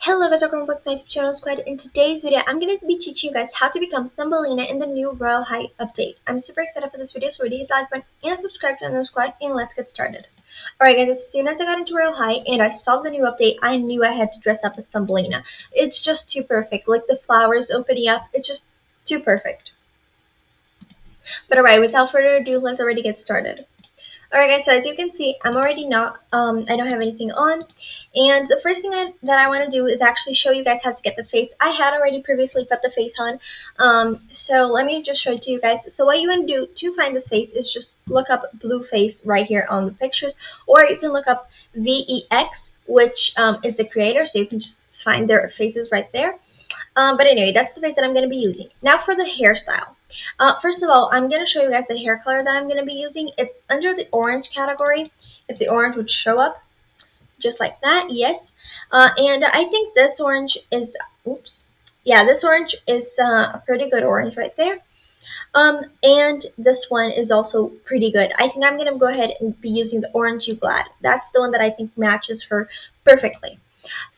Hello guys, welcome back to my channel Squad. In today's video, I'm going to be teaching you guys how to become Thumbelina in the new Royale High update. I'm super excited for this video, so please like button and subscribe to the Squad, and let's get started. Alright guys, as soon as I got into Royale High and I saw the new update, I knew I had to dress up as Thumbelina. It's just too perfect, like the flowers opening up, it's just too perfect. But alright, without further ado, let's already get started. Alright guys, so as you can see, I'm already I don't have anything on. And the first thing that I want to do is actually show you guys how to get the face. I had already previously put the face on. So let me just show it to you guys. So what you want to do to find the face is just look up blue face right here on the pictures. Or you can look up VEX, which is the creator. So you can just find their faces right there. But anyway, that's the face that I'm going to be using. Now for the hairstyle. First of all, I'm going to show you guys the hair color that I'm going to be using. It's under the orange category. If the orange would show up, just like that, yes. And I think this orange is, this orange is a pretty good orange right there. And this one is also pretty good. I think I'm going to go ahead and be using the orange you glad. That's the one that I think matches her perfectly.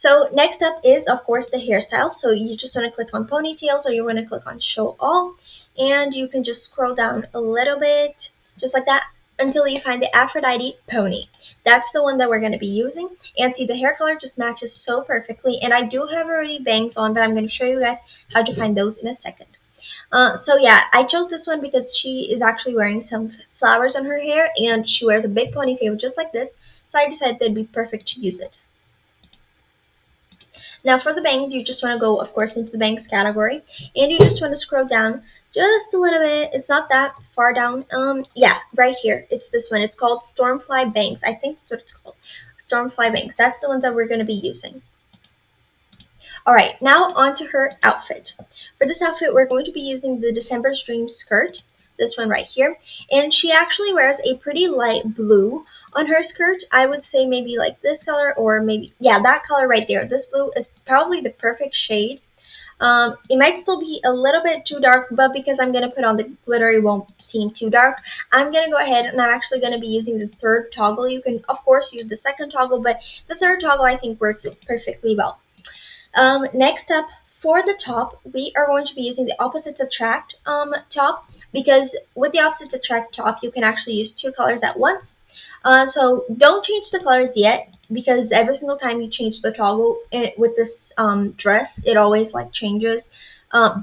So next up is, of course, the hairstyle. So you just want to click on ponytails, or you want to click on show all. And you can just scroll down a little bit, just like that, until you find the Aphrodite pony. That's the one that we're going to be using. And see, the hair color just matches so perfectly. And I do have already bangs on, but I'm going to show you guys how to find those in a second. So yeah, I chose this one because she is actually wearing some flowers on her hair, and she wears a big ponytail just like this. So I decided that it'd be perfect to use it. Now for the bangs, you just want to go, of course, into the bangs category, and you just want to scroll down just a little bit. It's not that far down. Yeah, right here. It's this one. It's called Stormfly Bangs. I think that's what it's called. Stormfly Bangs. That's the one that we're going to be using. Alright, now onto her outfit. For this outfit, we're going to be using the December Dream skirt. This one right here. And she actually wears a pretty light blue on her skirt. I would say maybe like this color, or maybe, yeah, that color right there. This blue is probably the perfect shade. It might still be a little bit too dark, but because I'm going to put on the glitter, it won't seem too dark. I'm going to go ahead and I'm actually going to be using the third toggle. You can, of course, use the second toggle, but the third toggle I think works perfectly well. Next up, for the top, we are going to be using the Opposites Attract top, because with the Opposites Attract top, you can actually use two colors at once. So don't change the colors yet, because every single time you change the toggle with this dress, it always like changes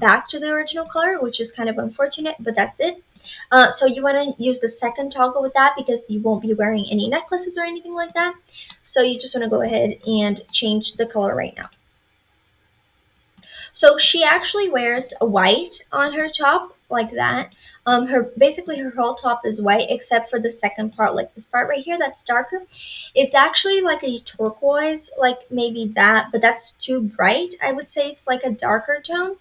back to the original color, which is kind of unfortunate, but that's it. So you want to use the second toggle with that, because you won't be wearing any necklaces or anything like that. So you just want to go ahead and change the color right now. So she actually wears a white on her top, like that. Basically her whole top is white, except for the second part, like this part right here, that's darker. It's actually like a turquoise, like maybe that, but that's too bright. I would say it's like a darker tone.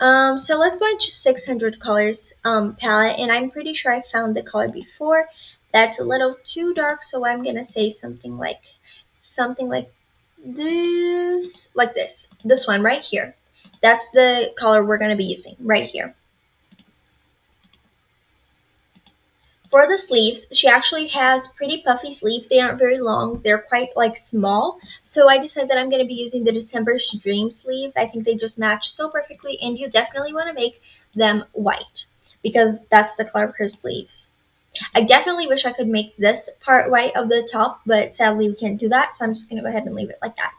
So let's go into 600 colors palette, and I'm pretty sure I found the color before. That's a little too dark, so I'm gonna say something like this one right here. That's the color we're going to be using right here. For the sleeves, she actually has pretty puffy sleeves. They aren't very long. They're quite like small. So I decided that I'm going to be using the December Dream sleeves. I think they just match so perfectly, and you definitely want to make them white, because that's the color of her sleeves. I definitely wish I could make this part white of the top, but sadly we can't do that, so I'm just going to go ahead and leave it like that.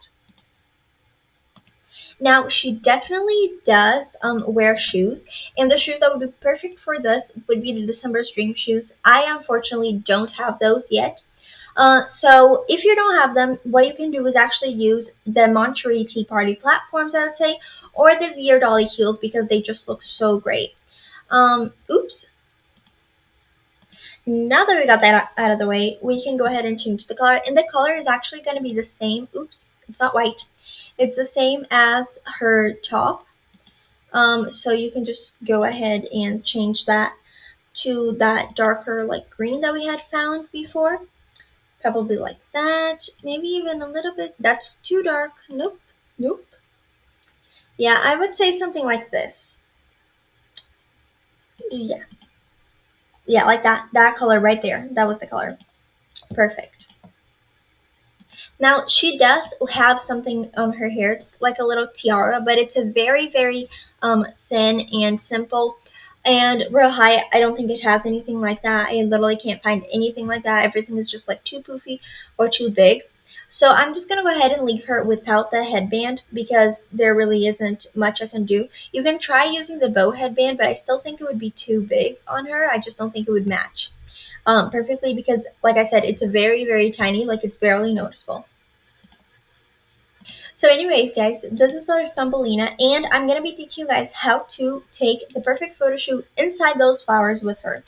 Now, she definitely does wear shoes, and the shoes that would be perfect for this would be the December Dream shoes. I unfortunately don't have those yet. So if you don't have them, what you can do is actually use the Monterey Tea Party platforms, I would say, or the Dear Dolly heels, because they just look so great. Oops. Now that we got that out of the way, we can go ahead and change the color, and the color is actually going to be the same. Oops, it's not white. It's the same as her top, so you can just go ahead and change that to that darker like green that we had found before. Probably like that, maybe even a little bit. That's too dark. Nope, nope. Yeah, I would say something like this. Yeah, like that color right there. That was the color. Perfect. Now, she does have something on her hair. It's like a little tiara, but it's a very, very thin and simple. And Real High, I don't think it has anything like that. I literally can't find anything like that. Everything is just like too poofy or too big. So I'm just going to go ahead and leave her without the headband because there really isn't much I can do. You can try using the bow headband, but I still think it would be too big on her. I just don't think it would match perfectly because, like I said, it's a very, very tiny, like it's barely noticeable. So anyways, guys, this is our Thumbelina, and I'm going to be teaching you guys how to take the perfect photo shoot inside those flowers with her.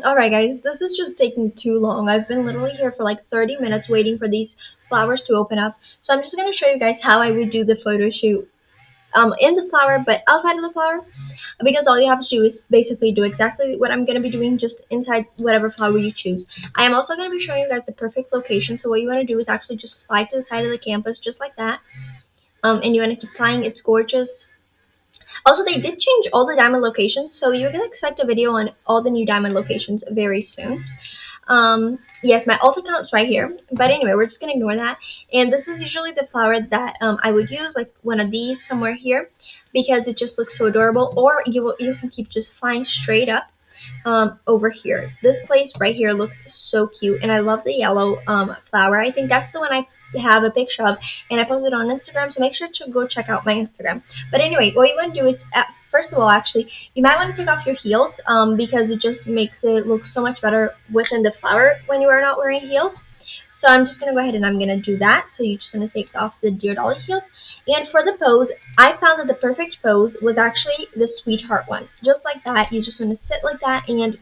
Alright guys, this is just taking too long. I've been literally here for like 30 minutes waiting for these flowers to open up. So I'm just going to show you guys how I would do the photo shoot in the flower, but outside of the flower, because all you have to do is basically do exactly what I'm going to be doing just inside whatever flower you choose. I am also going to be showing you guys the perfect location, so what you want to do is actually just fly to the side of the campus just like that, and you want to keep flying. It's gorgeous. Also, they did change all the diamond locations, so you're going to expect a video on all the new diamond locations very soon. Yes, my alt account's right here, but anyway, we're just going to ignore that. And this is usually the flower that I would use, like one of these somewhere here, because it just looks so adorable, or you can keep just flying straight up over here. This place right here looks so cute, and I love the yellow flower. I think that's the one I have a picture of, and I posted it on Instagram, so make sure to go check out my Instagram. But anyway, what you want to do is, first of all, actually, you might want to take off your heels because it just makes it look so much better within the flower when you are not wearing heels. So I'm just going to go ahead and I'm going to do that. So you're just going to take off the Dear Dolly heels. And for the pose, I found that the perfect pose was actually the sweetheart one. Just like that, you just want to sit like that and